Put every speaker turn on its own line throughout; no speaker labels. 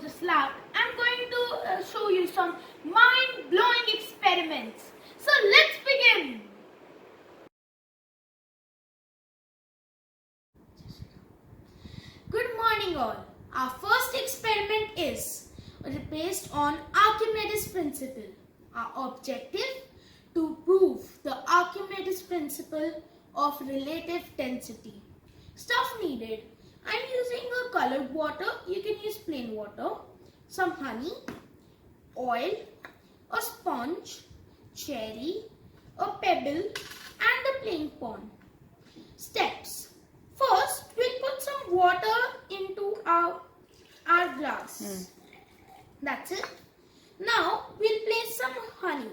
this lab, I'm going to show you some mind-blowing experiments. So let's begin. Good morning all. Our first experiment is based on Archimedes principle. Our objective to prove the Archimedes principle of relative density. Stuff needed. I'm using a colored water. You can use plain water. Some honey, oil, a sponge, cherry, a pebble and a plain pond. Steps. First, we'll put some water into our glass. That's it. Now, we'll place some honey.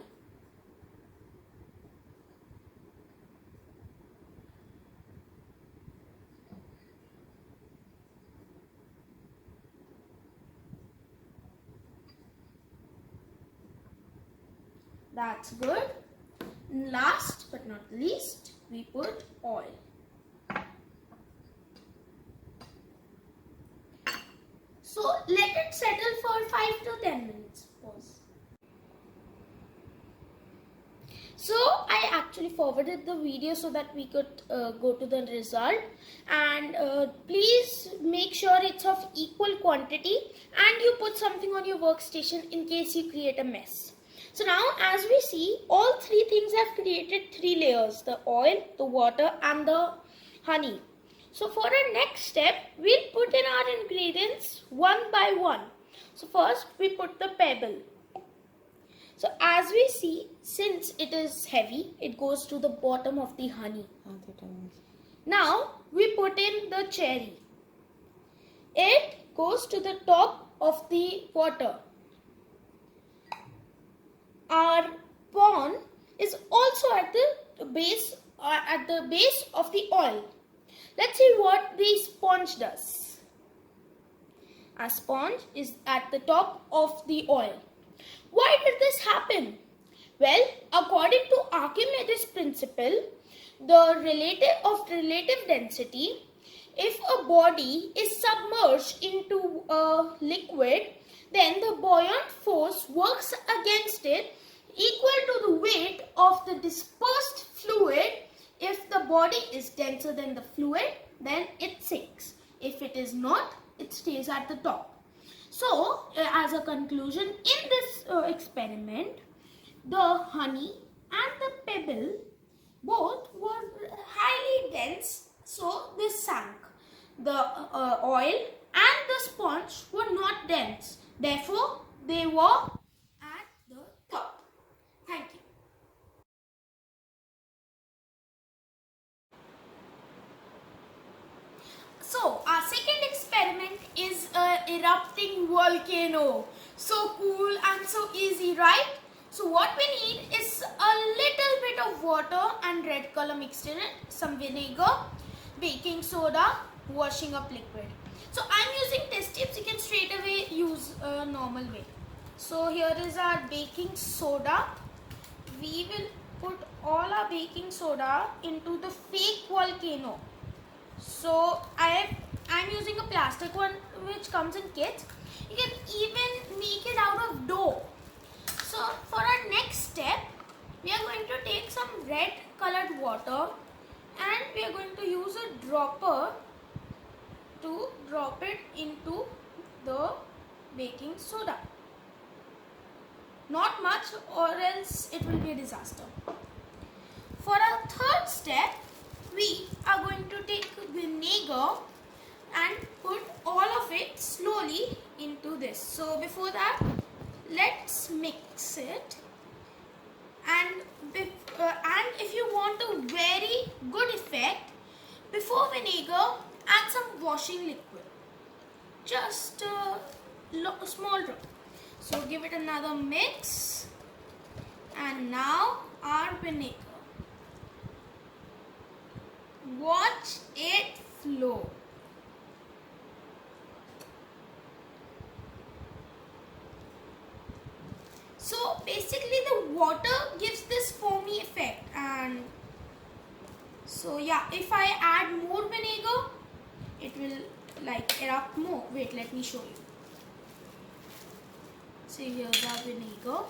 That's good. Last but not least, we put oil. So let it settle for 5 to 10 minutes. Pause. So I actually forwarded the video so that we could go to the result, and please make sure it's of equal quantity and you put something on your workstation in case you create a mess. So now as we see, all three things have created 3 layers: the oil, the water and the honey. So for our next step, we'll put in our ingredients one by one. So first we put the pebble. So as we see, since it is heavy, it goes to the bottom of the honey. Now we put in the cherry. It goes to the top of the water. Our pond is also at the base of the oil. Let's see what the sponge does. A sponge is at the top of the oil. Why did this happen? Well, according to Archimedes' principle, the relative density, if a body is submerged into a liquid, then the buoyant force works against it equal to the weight of the dispersed fluid. If the body is denser than the fluid, then it sinks. If it is not, it stays at the top. So, as a conclusion, in this experiment, the honey and the pebble both were highly dense, so they sank. The oil and the sponge were not dense, therefore they were at the top. Thank you. So our second experiment is an erupting volcano. So cool and so easy, right? So what we need is a little bit of water and red color mixed in it, some vinegar, baking soda, washing up liquid. So I'm using test tubes. You can straight away use a normal way. So here is our baking soda. We will put all our baking soda into the fake volcano. So I'm using a plastic one which comes in kits. You can even make it out of dough. So for our next step, we are going to take some red colored water and we are going to use a dropper to drop it into the baking soda. Not much, or else it will be a disaster. For our third step, we are going to take vinegar and put all of it slowly into this. So before that, let's mix it. And if you want a very good effect, before vinegar, add some washing liquid. Just a small drop. So give it another mix. And now our vinegar. Watch it flow. So basically the water gives this foamy effect, and so yeah, if I add more vinegar, it will like erupt more. Wait, let me show you. See, here's our vinegar,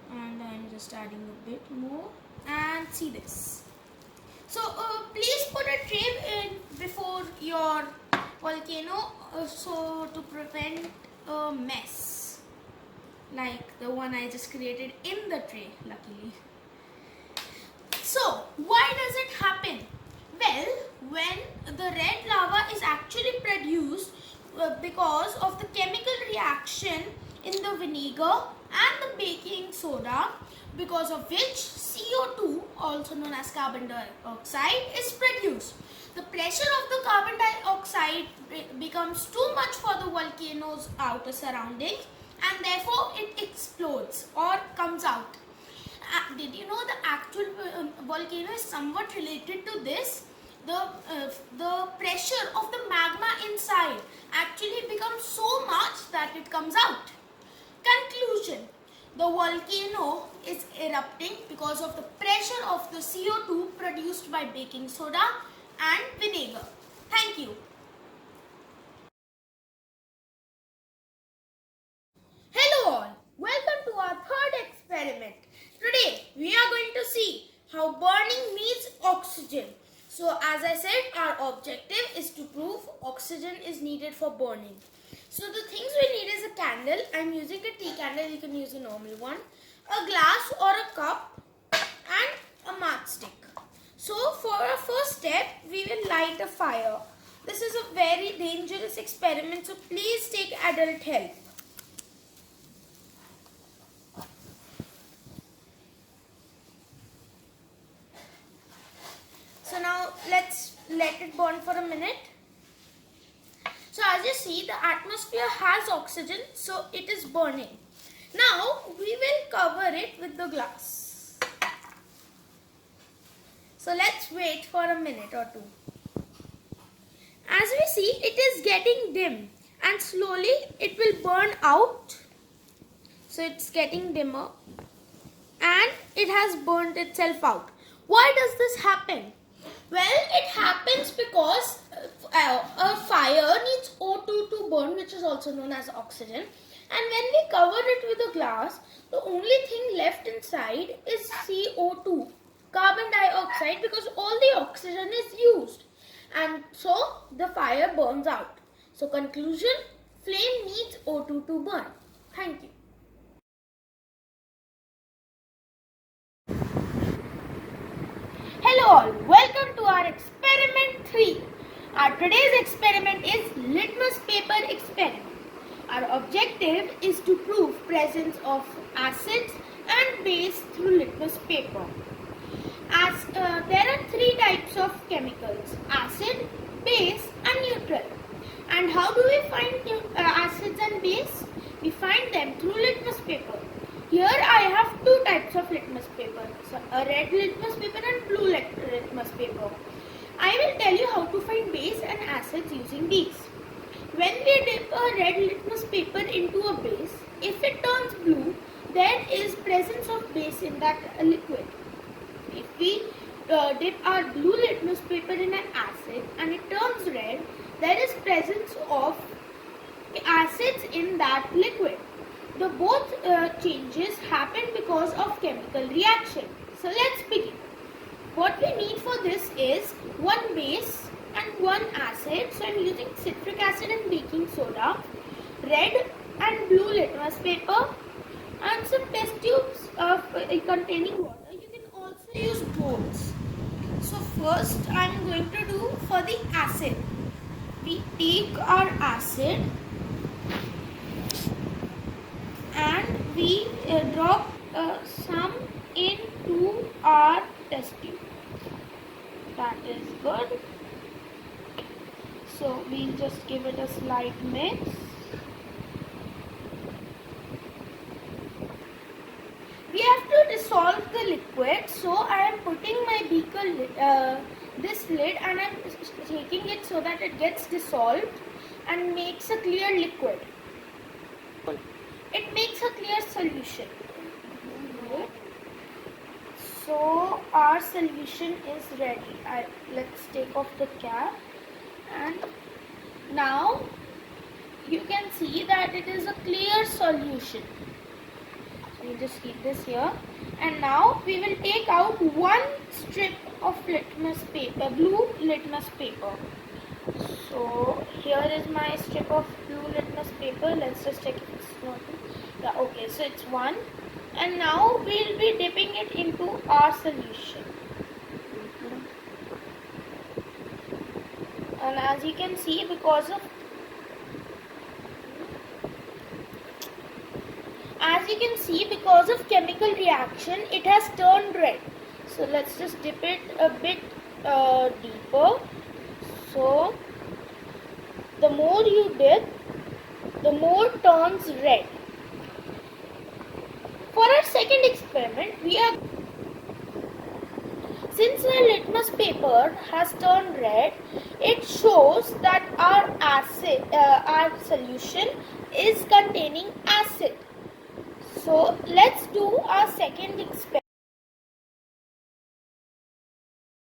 and I'm just adding a bit more, and see this. So please put a tray in before your volcano so to prevent a mess like the one I just created in the tray, luckily. So why does it happen? Well, when the red lava is actually produced because of the chemical reaction in the vinegar and the baking soda, because of which CO2, also known as carbon dioxide, is produced. The pressure of the carbon dioxide becomes too much for the volcano's outer surroundings, and therefore it explodes or comes out. Did you know the actual volcano is somewhat related to this? The pressure of the magma inside actually becomes so much that it comes out. Conclusion: the volcano is erupting because of the pressure of the CO2 produced by baking soda and vinegar. Thank you. Hello all, welcome to our third experiment. Today we are going to see how burning needs oxygen. So as I said, our objective is to prove oxygen is needed for burning. So the things we need is a candle. I am using a tea candle, you can use a normal one, a glass or a cup, and a matchstick. So for our first step, we will light a fire. This is a very dangerous experiment, so please take adult help. So now let's let it burn for a minute. So as you see, the atmosphere has oxygen, so it is burning. Now we will cover it with the glass. So let's wait for a minute or two. As we see, it is getting dim and slowly it will burn out. So it's getting dimmer and it has burnt itself out. Why does this happen? Well, it happens because a fire needs O2 to burn, which is also known as oxygen. And when we cover it with a glass, the only thing left inside is CO2, carbon dioxide, because all the oxygen is used. And so the fire burns out. So conclusion, flame needs O2 to burn. Thank you. Hello all, welcome to our experiment 3. Our today's experiment is litmus paper experiment. Our objective is to prove presence of acids and base through litmus paper. As there are 3 types of chemicals: acid, base and neutral. And how do we find acids and base? We find them through litmus paper. Here I have 2 types of litmus paper, so a red litmus paper and blue litmus paper. I will tell you how to find base and acids using these. When we dip a red litmus paper into a base, if it turns blue, there is presence of base in that liquid. If we dip our blue litmus paper in an acid and it turns red, there is presence of acids in that liquid. The both changes happen because of chemical reaction. So let's begin. What we need for this is 1 base and 1 acid. So I am using citric acid and baking soda, red and blue litmus paper, and some test tubes containing water. You can also use bowls. So first I am going to do for the acid. We take our acid and we drop some into our test tube. That is good. So we'll just give it a slight mix. We have to dissolve the liquid, so I am putting my beaker this lid and I am shaking it so that it gets dissolved and makes a clear liquid. It makes a clear solution. So our solution is ready. Let's take off the cap, and now you can see that it is a clear solution. So you just keep this here, and now we will take out one strip of litmus paper, blue litmus paper. So here is my strip of blue litmus paper. Let's just check if it's not. Yeah, okay, so it's one, and now we'll be dipping it into our solution. And as you can see, because of chemical reaction, it has turned red. So let's just dip it a bit deeper. So the more you dip, the more turns red. For our second experiment, since the litmus paper has turned red, it shows that our solution is containing acid. So let's do our second experiment.